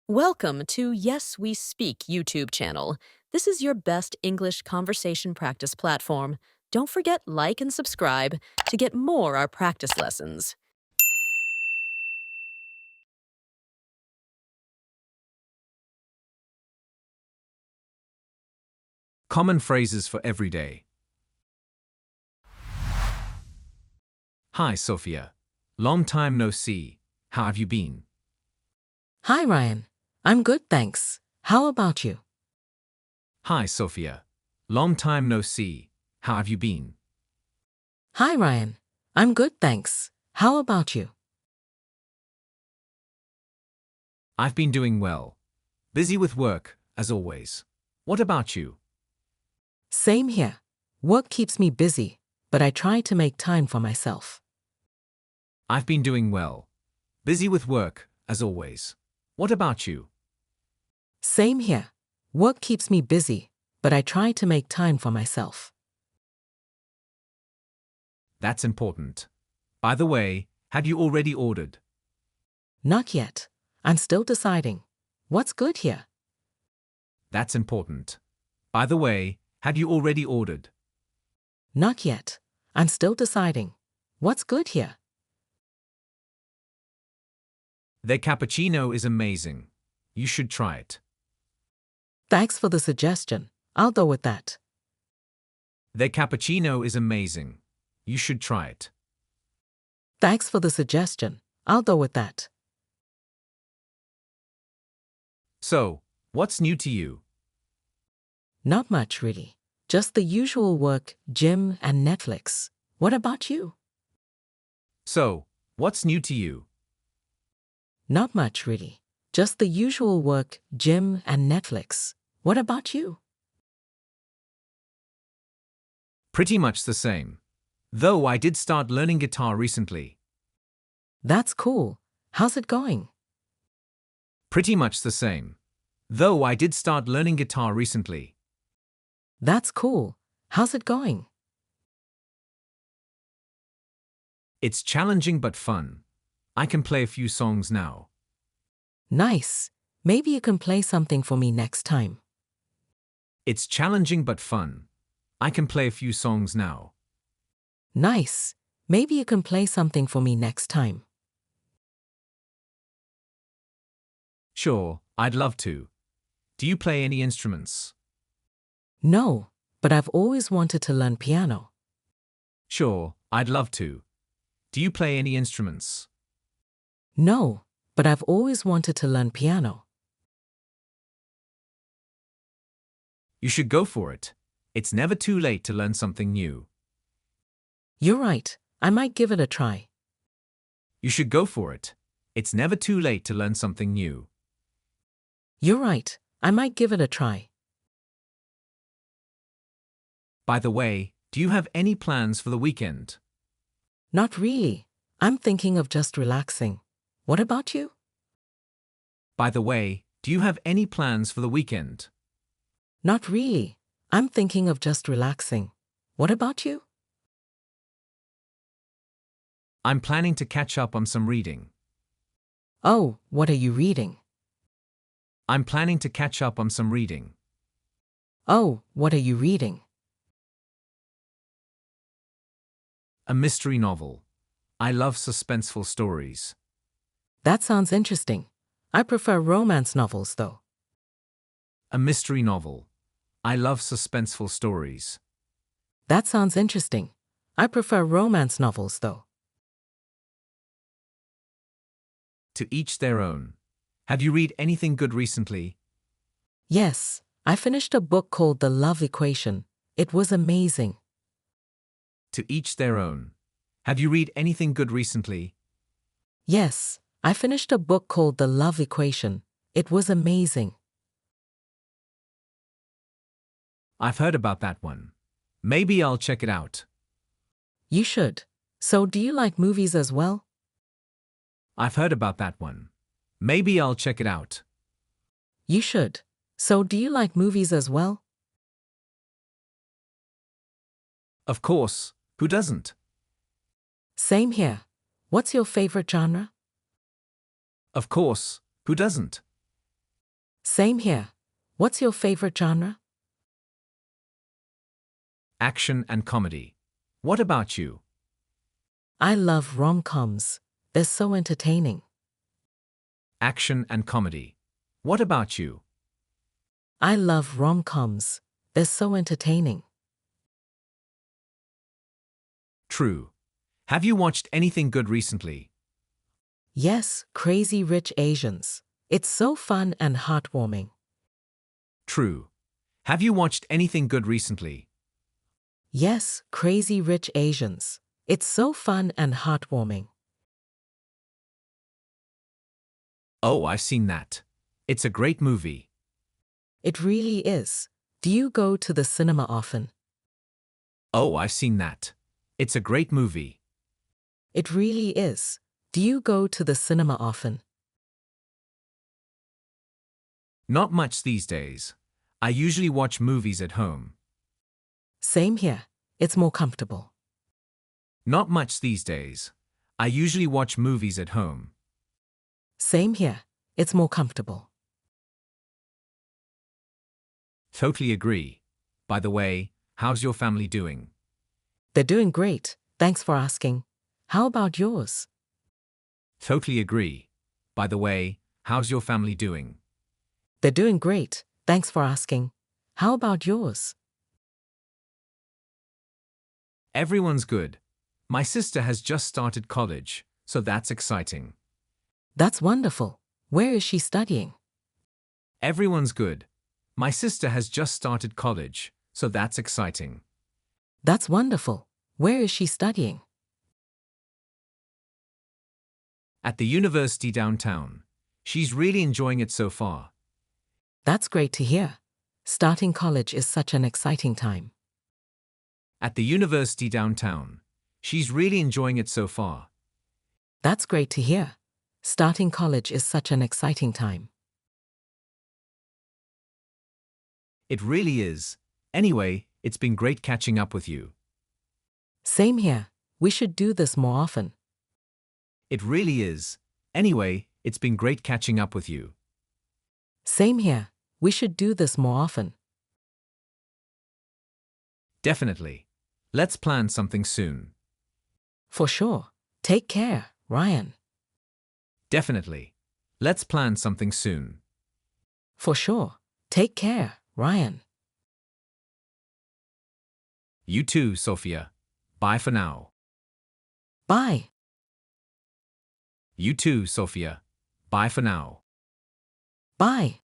Welcome to Yes We Speak YouTube channel. This is your best English conversation practice platform. Don't forget like and subscribe to get more our practice lessons. Common phrases for everyday. Hi, Sophia. Long time no see. How have you been? Hi, Ryan. I'm good, thanks. How about you? Hi, Sophia. Long time no see. How have you been? Hi, Ryan. I'm good, thanks. How about you? I've been doing well. Busy with work, as always. What about you? Same here. Work keeps me busy, but I try to make time for myself. I've been doing well. Busy with work, as always. What about you? Same here. Work keeps me busy, but I try to make time for myself. That's important. By the way, had you already ordered? Not yet. I'm still deciding. What's good here? That's important. By the way, had you already ordered? Not yet. I'm still deciding. What's good here? Their cappuccino is amazing. You should try it. Thanks for the suggestion. I'll go with that. Their cappuccino is amazing. You should try it. Thanks for the suggestion. I'll go with that. So, what's new to you? Not much, really. Just the usual work, gym, and Netflix. What about you? So, what's new to you? Not much, really. Just the usual work, gym, and Netflix. What about you? Pretty much the same. Though I did start learning guitar recently. That's cool. How's it going? Pretty much the same. Though I did start learning guitar recently. That's cool. How's it going? It's challenging but fun. I can play a few songs now. Nice. Maybe you can play something for me next time. It's challenging but fun. I can play a few songs now. Nice. Maybe you can play something for me next time. Sure, I'd love to. Do you play any instruments? No, but I've always wanted to learn piano. Sure, I'd love to. Do you play any instruments? No, but I've always wanted to learn piano. You should go for it. It's never too late to learn something new. You're right. I might give it a try. You should go for it. It's never too late to learn something new. You're right. I might give it a try. By the way, do you have any plans for the weekend? Not really. I'm thinking of just relaxing. What about you? By the way, do you have any plans for the weekend? Not really. I'm thinking of just relaxing. What about you? I'm planning to catch up on some reading. Oh, what are you reading? I'm planning to catch up on some reading. Oh, what are you reading? A mystery novel. I love suspenseful stories. That sounds interesting. I prefer romance novels, though. A mystery novel. I love suspenseful stories. That sounds interesting. I prefer romance novels, though. To each their own. Have you read anything good recently? Yes, I finished a book called The Love Equation. It was amazing. To each their own. Have you read anything good recently? Yes, I finished a book called The Love Equation. It was amazing. I've heard about that one. Maybe I'll check it out. You should. So, do you like movies as well? I've heard about that one. Maybe I'll check it out. You should. So, do you like movies as well? Of course, who doesn't? Same here. What's your favorite genre? Of course, who doesn't? Same here. What's your favorite genre? Action and comedy. What about you? I love rom-coms. They're so entertaining. Action and comedy. What about you? I love rom-coms. They're so entertaining. True. Have you watched anything good recently? Yes, Crazy Rich Asians. It's so fun and heartwarming. True. Have you watched anything good recently? Yes, Crazy Rich Asians. It's so fun and heartwarming. Oh, I've seen that. It's a great movie. It really is. Do you go to the cinema often? Oh, I've seen that. It's a great movie. It really is. Do you go to the cinema often? Not much these days. I usually watch movies at home. Same here. It's more comfortable. Not much these days. I usually watch movies at home. Same here. It's more comfortable. Totally agree. By the way, how's your family doing? They're doing great. Thanks for asking. How about yours? Totally agree. By the way, how's your family doing? They're doing great. Thanks for asking. How about yours? Everyone's good. My sister has just started college, so that's exciting. That's wonderful. Where is she studying? Everyone's good. My sister has just started college, so that's exciting. That's wonderful. Where is she studying? At the university downtown. She's really enjoying it so far. That's great to hear. Starting college is such an exciting time. At the university downtown. She's really enjoying it so far. That's great to hear. Starting college is such an exciting time. It really is. Anyway, it's been great catching up with you. Same here. We should do this more often. It really is. Anyway, it's been great catching up with you. Same here. We should do this more often. Definitely. Let's plan something soon. For sure. Take care, Ryan. Definitely. Let's plan something soon. For sure. Take care, Ryan. You too, Sophia. Bye for now. Bye. You too, Sophia. Bye for now. Bye.